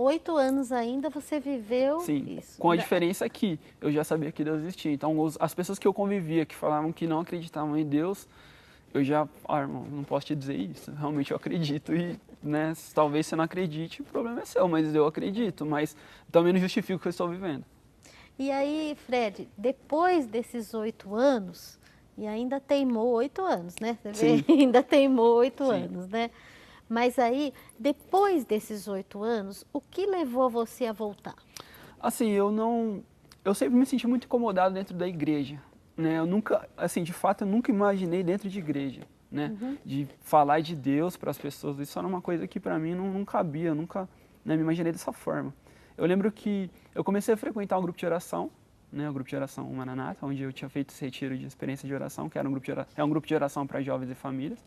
8 anos ainda você viveu Sim, isso. com a diferença que eu já sabia que Deus existia. Então, as pessoas que eu convivia, que falavam que não acreditavam em Deus, eu já, irmão, não posso te dizer isso, realmente eu acredito e, né, talvez você não acredite, o problema é seu, mas eu acredito, mas também não justifico o que eu estou vivendo. E aí, Fred, depois desses 8 anos, e ainda teimou 8 anos, né? Você vê? Sim, Ainda teimou 8 sim. anos, né? Mas aí, depois desses 8 anos, o que levou você a voltar? Assim, eu sempre me senti muito incomodado dentro da igreja, né? Eu nunca, assim, de fato, eu nunca imaginei dentro de igreja, né? De falar de Deus para as pessoas, isso era uma coisa que para mim não cabia, eu nunca, né, me imaginei dessa forma. Eu lembro que eu comecei a frequentar um grupo de oração, né? O grupo de oração Maranata, onde eu tinha feito esse retiro de experiência de oração, que era um grupo de oração para jovens e famílias.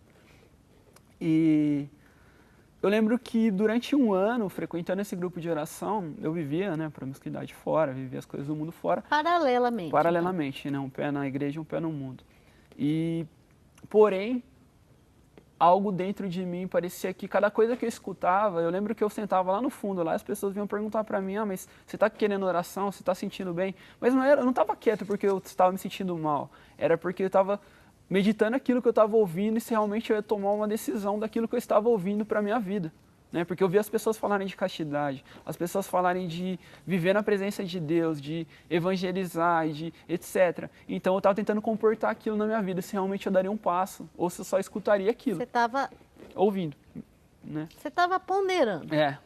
E eu lembro que durante um ano, frequentando esse grupo de oração, eu vivia, né, promiscuidade fora, vivia as coisas do mundo fora, Paralelamente, então. paralelamente, né, um pé na igreja e um pé no mundo. E, porém, algo dentro de mim parecia que cada coisa que eu escutava, eu lembro que eu sentava lá no fundo, lá as pessoas vinham perguntar para mim, mas você está querendo oração, você está sentindo bem? Mas não era, eu não estava quieto porque eu estava me sentindo mal, era porque eu estava meditando aquilo que eu estava ouvindo e se realmente eu ia tomar uma decisão daquilo que eu estava ouvindo para a minha vida. Né? Porque eu vi as pessoas falarem de castidade, as pessoas falarem de viver na presença de Deus, de evangelizar, de etc. Então eu estava tentando comportar aquilo na minha vida, se realmente eu daria um passo, ou se eu só escutaria aquilo, Você estava ouvindo. Né? você estava ponderando. É,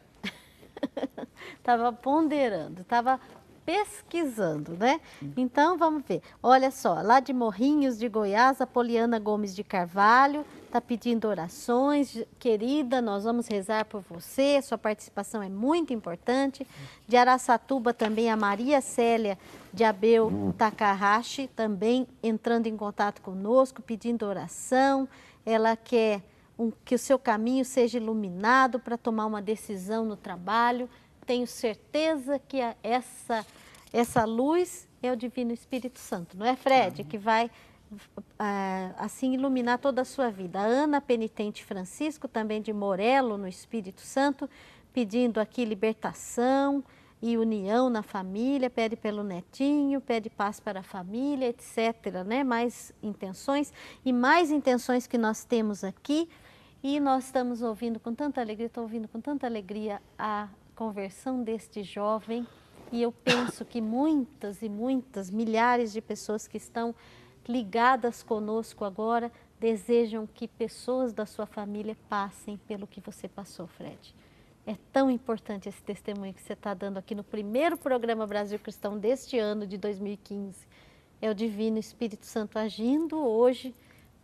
Estava ponderando, estava pesquisando, né? Então vamos ver. Olha só, lá de Morrinhos de Goiás, a Poliana Gomes de Carvalho está pedindo orações. Querida, nós vamos rezar por você, sua participação é muito importante. De Araçatuba também a Maria Célia de Abel Takahashi, também entrando em contato conosco, pedindo oração. Ela quer que o seu caminho seja iluminado para tomar uma decisão no trabalho. Tenho certeza que essa luz é o Divino Espírito Santo, não é, Fred? Que vai assim iluminar toda a sua vida. A Ana Penitente Francisco, também de Morelo, no Espírito Santo, pedindo aqui libertação e união na família, pede pelo netinho, pede paz para a família, etc. Né? Mais intenções e mais intenções que nós temos aqui. E nós estamos ouvindo com tanta alegria, estou ouvindo com tanta alegria a conversão deste jovem. E eu penso que muitas e muitas, milhares de pessoas que estão ligadas conosco agora, desejam que pessoas da sua família passem pelo que você passou, Fred. É tão importante esse testemunho que você está dando aqui no primeiro programa Brasil Cristão deste ano de 2015. É o Divino Espírito Santo agindo hoje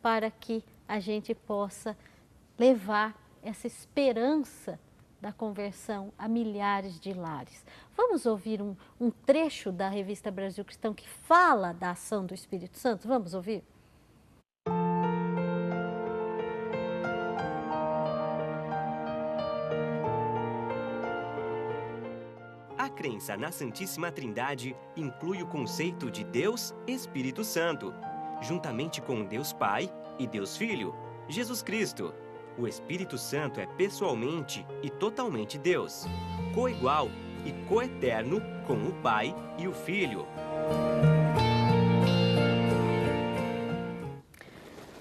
para que a gente possa levar essa esperança da conversão a milhares de lares. Vamos ouvir um trecho da revista Brasil Cristão que fala da ação do Espírito Santo? Vamos ouvir? A crença na Santíssima Trindade inclui o conceito de Deus Espírito Santo, juntamente com Deus Pai e Deus Filho, Jesus Cristo. O Espírito Santo é pessoalmente e totalmente Deus, coigual e coeterno com o Pai e o Filho.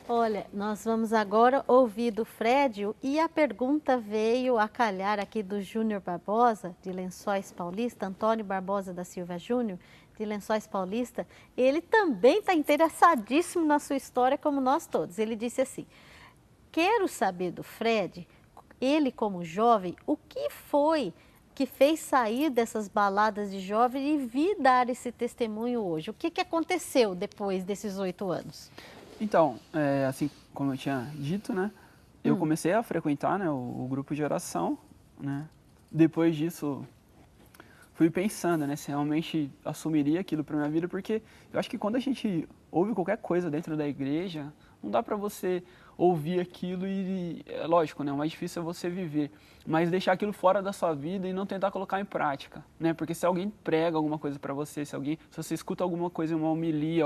Olha, nós vamos agora ouvir do Fred e a pergunta veio a calhar aqui do Júnior Barbosa, de Lençóis Paulista, Antônio Barbosa da Silva Júnior, de Lençóis Paulista. Ele também está interessadíssimo na sua história, como nós todos. Ele disse assim: quero saber do Fred, ele como jovem, o que foi que fez sair dessas baladas de jovem e vir dar esse testemunho hoje? O que aconteceu depois desses 8 anos? então, assim como eu tinha dito, né, eu comecei a frequentar, né, o grupo de oração, né, depois disso fui pensando, né, se realmente assumiria aquilo para minha vida, porque eu acho que quando a gente ouve qualquer coisa dentro da igreja, não dá para você ouvir aquilo e, é lógico, né, o mais difícil é você viver, mas deixar aquilo fora da sua vida e não tentar colocar em prática, né, porque se alguém prega alguma coisa para você, se você escuta alguma coisa, uma homilia,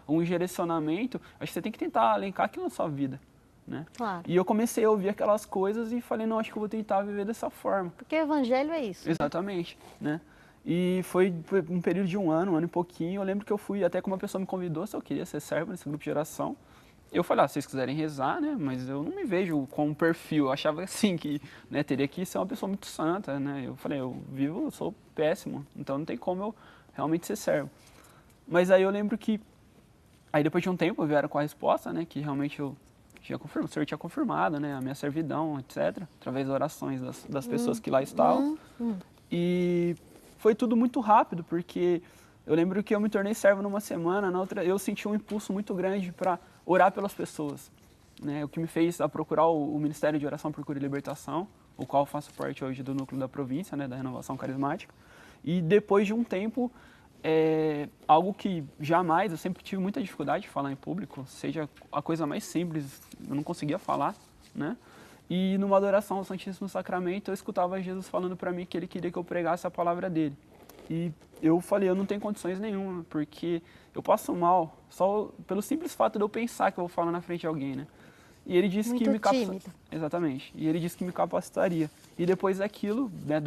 um direcionamento, acho que você tem que tentar alencar aquilo na sua vida, né? Claro. E eu comecei a ouvir aquelas coisas e falei, não, acho que eu vou tentar viver dessa forma. Porque o evangelho é isso. Exatamente, né? E foi um período de um ano e pouquinho. Eu lembro que eu fui até que uma pessoa me convidou se eu queria ser servo nesse grupo de oração. Eu falei, se vocês quiserem rezar, né? Mas eu não me vejo com um perfil. Eu achava assim que, né, teria que ser uma pessoa muito santa, né? Eu falei, eu sou péssimo, então não tem como eu realmente ser servo. Mas aí eu lembro que, aí depois de um tempo vieram com a resposta, né? Que realmente eu tinha confirmado, o Senhor tinha confirmado, né? A minha servidão, etc. Através das orações das pessoas que lá estavam. E foi tudo muito rápido, porque eu lembro que eu me tornei servo numa semana, na outra eu senti um impulso muito grande para orar pelas pessoas, né? O que me fez a procurar o Ministério de Oração por Cura e Libertação, o qual eu faço parte hoje do núcleo da província, né, da Renovação Carismática. E depois de um tempo, algo que jamais, eu sempre tive muita dificuldade de falar em público, seja a coisa mais simples, eu não conseguia falar, né? E numa adoração ao Santíssimo Sacramento, eu escutava Jesus falando para mim que ele queria que eu pregasse a palavra dele. E eu falei, eu não tenho condições nenhuma, porque eu passo mal só pelo simples fato de eu pensar que eu vou falar na frente de alguém, né? E ele disse que me capacitaria. Exatamente. E ele disse que me capacitaria. E depois daquilo, né,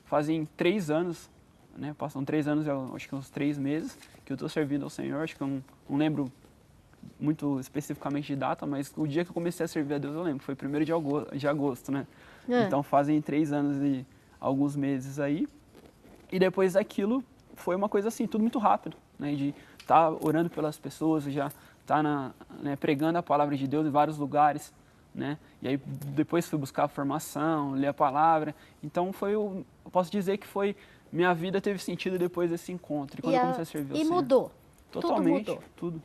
fazem 3 anos, né, passam 3 anos, acho que uns 3 meses, que eu estou servindo ao Senhor, acho que eu não lembro muito especificamente de data, mas o dia que eu comecei a servir a Deus eu lembro, foi 1º de agosto, né? Então fazem 3 anos e alguns meses aí. E depois daquilo foi uma coisa assim, tudo muito rápido, né? De estar orando pelas pessoas, já estar né, pregando a palavra de Deus em vários lugares, né? E aí depois fui buscar a formação, ler a palavra. Então eu posso dizer que minha vida teve sentido depois desse encontro. E quando eu comecei a servir ao Senhor, mudou. totalmente, Tudo mudou. Tudo.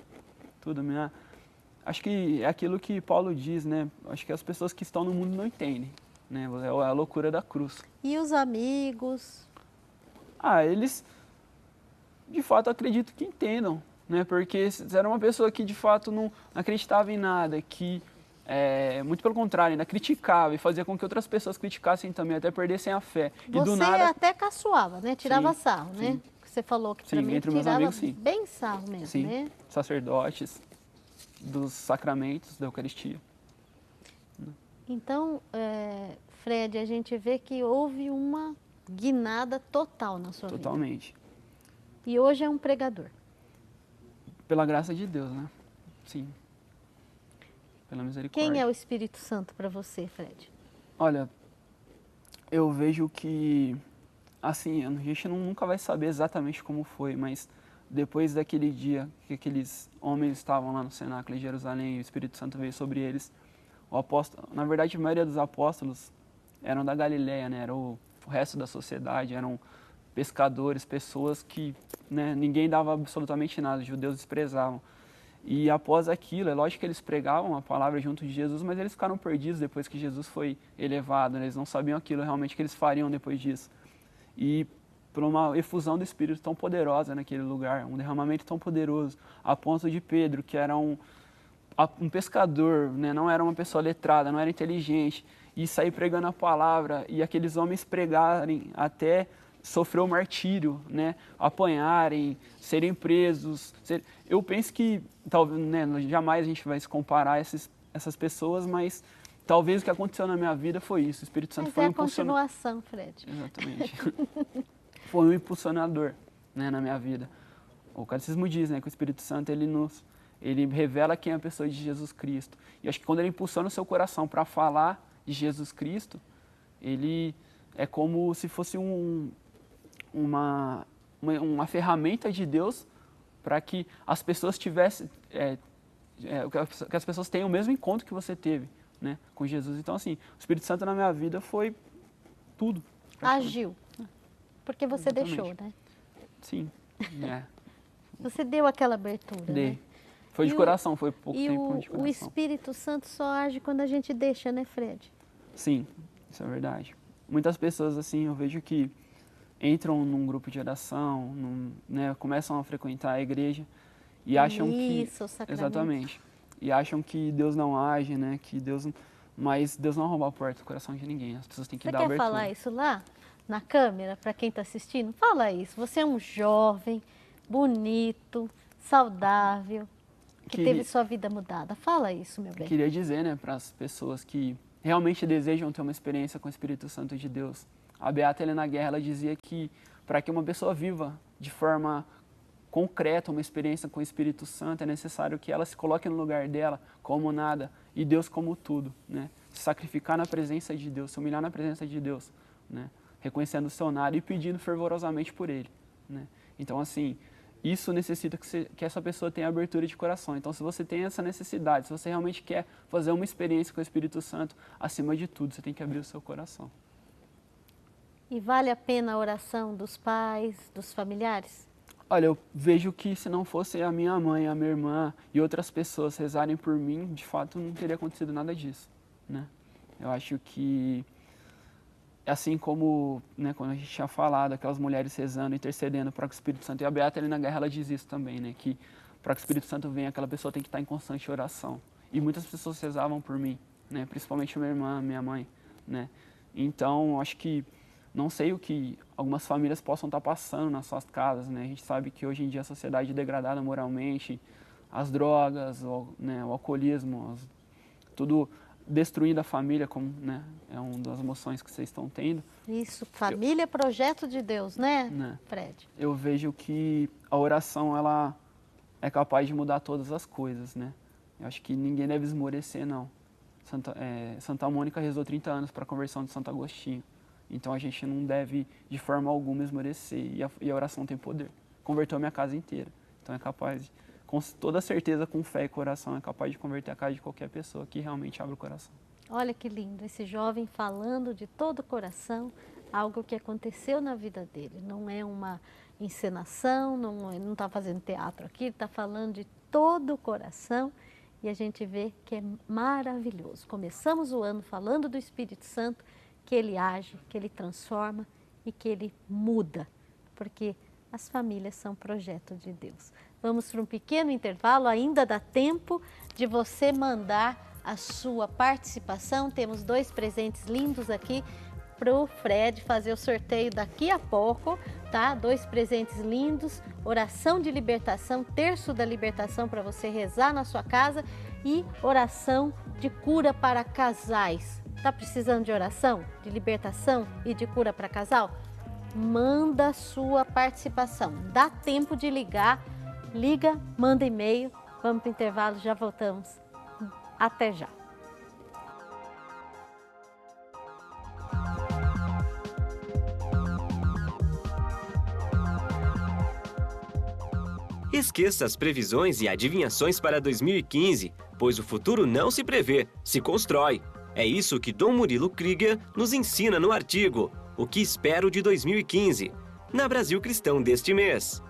Acho que é aquilo que Paulo diz, né? Acho que as pessoas que estão no mundo não entendem, né? É a loucura da cruz. E os amigos? Eles, de fato, acredito que entendam, né? Porque se era uma pessoa que, de fato, não acreditava em nada, que, muito pelo contrário, ainda criticava e fazia com que outras pessoas criticassem também, até perdessem a fé. E do Você nada... até caçoava, né? Tirava sarro, sim. né? Você falou que também entre meus tirava amigos, sim. bem sarro mesmo, Sim. né? Sacerdotes, dos sacramentos da Eucaristia. Então, Fred, a gente vê que houve uma guinada total na sua vida. Totalmente. E hoje é um pregador. Pela graça de Deus, né? Sim. Pela misericórdia. Quem é o Espírito Santo para você, Fred? Olha, eu vejo que, assim, a gente nunca vai saber exatamente como foi, mas depois daquele dia que aqueles homens estavam lá no cenáculo de Jerusalém e o Espírito Santo veio sobre eles, na verdade, a maioria dos apóstolos eram da Galileia, né? Era o resto da sociedade, eram pescadores, pessoas que, né, ninguém dava absolutamente nada, os judeus desprezavam. E após aquilo, é lógico que eles pregavam a palavra junto de Jesus, mas eles ficaram perdidos depois que Jesus foi elevado, né? Eles não sabiam aquilo realmente que eles fariam depois disso. E por uma efusão do Espírito tão poderosa naquele lugar, um derramamento tão poderoso, a ponto de Pedro, que era um pescador, né? Não era uma pessoa letrada, não era inteligente, e sair pregando a palavra, e aqueles homens pregarem até sofrer o martírio, né? Apanharem, serem presos. Eu penso que, talvez, né, jamais a gente vai se comparar a essas pessoas, mas talvez o que aconteceu na minha vida foi isso. O Espírito Santo foi um impulsionador. Continuação, Fred. Exatamente. Foi um impulsionador, né, na minha vida. O Catecismo diz, né, que o Espírito Santo ele revela quem é a pessoa de Jesus Cristo. E acho que quando ele impulsiona o seu coração para falar de Jesus Cristo, ele é como se fosse uma ferramenta de Deus para que as pessoas tivessem, que as pessoas tenham o mesmo encontro que você teve, né, com Jesus. Então, assim, o Espírito Santo na minha vida foi tudo. Agiu. Porque você Exatamente. deixou, né? Sim. Você deu aquela abertura, Dei. né? Foi de coração, foi pouco e tempo de coração. o Espírito Santo só age quando a gente deixa, né, Fred? Sim, isso é verdade. Muitas pessoas, assim, eu vejo que entram num grupo de oração, né, começam a frequentar a igreja e acham Isso, o sacramento. Exatamente. E acham que Deus não age, né, mas Deus não rouba a porta do coração de ninguém. As pessoas têm que dar abertura. Você quer falar isso lá na câmera para quem está assistindo? Fala isso. Você é um jovem, bonito, saudável. que teve sua vida mudada. Fala isso, meu bem. Queria dizer, né, para as pessoas que realmente desejam ter uma experiência com o Espírito Santo de Deus. A Beata Helena Guerra, ela dizia que para que uma pessoa viva de forma concreta uma experiência com o Espírito Santo, é necessário que ela se coloque no lugar dela como nada e Deus como tudo, né? Se sacrificar na presença de Deus, se humilhar na presença de Deus, né? Reconhecendo o seu nada e pedindo fervorosamente por Ele, né? Então, assim, isso necessita que essa pessoa tenha abertura de coração. Então, se você tem essa necessidade, se você realmente quer fazer uma experiência com o Espírito Santo, acima de tudo, você tem que abrir o seu coração. E vale a pena a oração dos pais, dos familiares? Olha, eu vejo que se não fosse a minha mãe, a minha irmã e outras pessoas rezarem por mim, de fato não teria acontecido nada disso, né? Eu acho que, assim como, né, quando a gente tinha falado, aquelas mulheres rezando, intercedendo para que o Espírito Santo, e a Beata Helena Guerra, ela diz isso também, né, que para que o Espírito Santo venha, aquela pessoa tem que estar em constante oração. E muitas pessoas rezavam por mim, né, principalmente minha irmã, minha mãe, né? Então, acho que não sei o que algumas famílias possam estar passando nas suas casas, né? A gente sabe que hoje em dia a sociedade é degradada moralmente, as drogas, né, o alcoolismo, tudo destruindo a família, como, né, é uma das emoções que vocês estão tendo. Isso, família é projeto de Deus, né, Fred? Eu vejo que a oração, ela é capaz de mudar todas as coisas, né? Eu acho que ninguém deve esmorecer, não. Santa Mônica rezou 30 anos para a conversão de Santo Agostinho. Então a gente não deve, de forma alguma, esmorecer. E a oração tem poder. Converteu a minha casa inteira. Então é capaz, com toda certeza, com fé e coração, é capaz de converter a casa de qualquer pessoa que realmente abre o coração. Olha que lindo, esse jovem falando de todo o coração, algo que aconteceu na vida dele. Não é uma encenação, não está fazendo teatro aqui, ele está falando de todo o coração. E a gente vê que é maravilhoso. Começamos o ano falando do Espírito Santo, que ele age, que ele transforma e que ele muda, porque as famílias são projeto de Deus. Vamos para um pequeno intervalo, ainda dá tempo de você mandar a sua participação. Temos 2 presentes lindos aqui para o Fred fazer o sorteio daqui a pouco, tá? 2 presentes lindos, oração de libertação, terço da libertação para você rezar na sua casa e oração de cura para casais. Tá precisando de oração, de libertação e de cura para casal? Manda a sua participação. Dá tempo de ligar. Liga, manda e-mail. Vamos para o intervalo, já voltamos. Até já. Esqueça as previsões e adivinhações para 2015, pois o futuro não se prevê, se constrói. É isso que Dom Murilo Krieger nos ensina no artigo O que espero de 2015, na Brasil Cristão deste mês.